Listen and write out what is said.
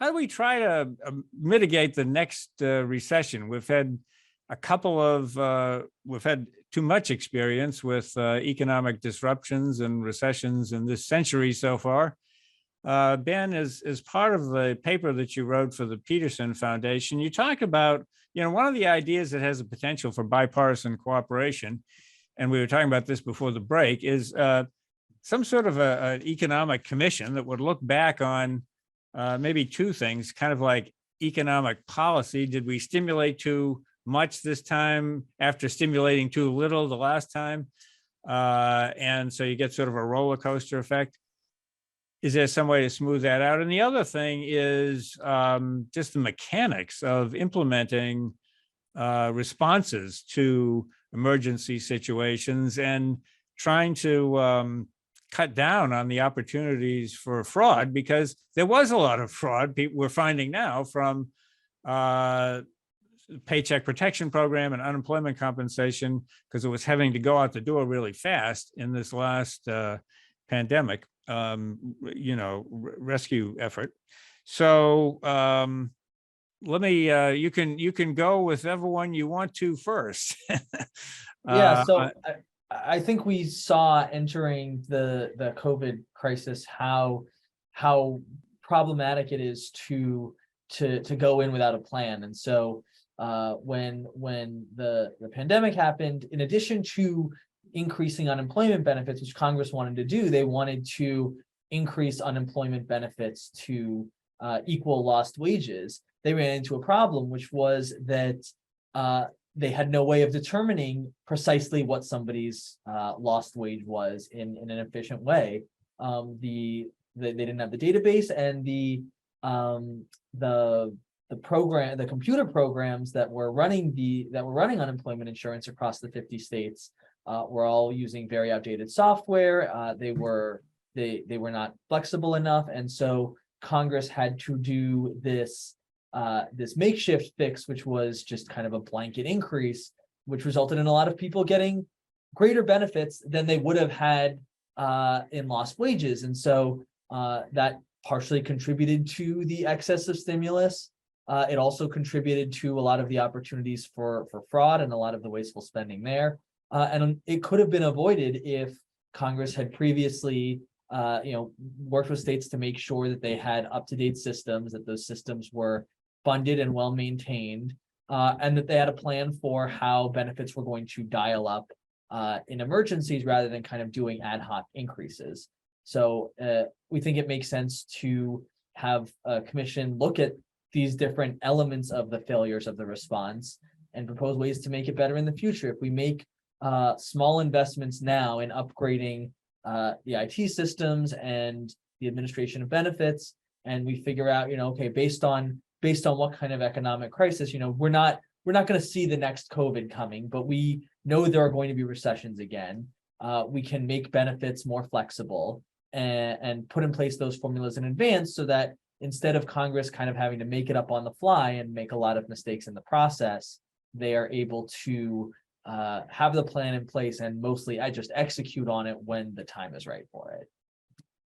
how do we try to mitigate the next recession? We've had we've had too much experience with economic disruptions and recessions in this century so far. Ben, as part of the paper that you wrote for the Peterson Foundation, you talk about, one of the ideas that has a potential for bipartisan cooperation, and we were talking about this before the break, is some sort of an economic commission that would look back on maybe two things, kind of like economic policy. Did we stimulate too much this time after stimulating too little the last time? And so you get sort of a roller coaster effect. Is there some way to smooth that out? And the other thing is just the mechanics of implementing responses to emergency situations and trying to cut down on the opportunities for fraud, because there was a lot of fraud people we're finding now from Paycheck Protection Program and unemployment compensation, because it was having to go out the door really fast in this last pandemic. Rescue effort. So let me, you can go with everyone you want to first. So I think we saw entering the COVID crisis how problematic it is to go in without a plan. And so when the pandemic happened, in addition to increasing unemployment benefits, which Congress wanted to do, they wanted to increase unemployment benefits to equal lost wages. They ran into a problem, which was that they had no way of determining precisely what somebody's lost wage was in an efficient way. They didn't have the database, and the computer programs that were running unemployment insurance across the 50 states were all using very outdated software. They were not flexible enough, and so Congress had to do this makeshift fix, which was just kind of a blanket increase, which resulted in a lot of people getting greater benefits than they would have had in lost wages, and so that partially contributed to the excess of stimulus. It also contributed to a lot of the opportunities for fraud and a lot of the wasteful spending there. And it could have been avoided if Congress had previously, worked with states to make sure that they had up-to-date systems, that those systems were funded and well maintained, and that they had a plan for how benefits were going to dial up in emergencies rather than kind of doing ad hoc increases. So we think it makes sense to have a commission look at these different elements of the failures of the response and propose ways to make it better in the future. If we make small investments now in upgrading the IT systems and the administration of benefits, and we figure out, okay, based on what kind of economic crisis, we're not going to see the next COVID coming, but we know there are going to be recessions again. We can make benefits more flexible and put in place those formulas in advance, so that instead of Congress kind of having to make it up on the fly and make a lot of mistakes in the process, they are able to have the plan in place and mostly I just execute on it when the time is right for it.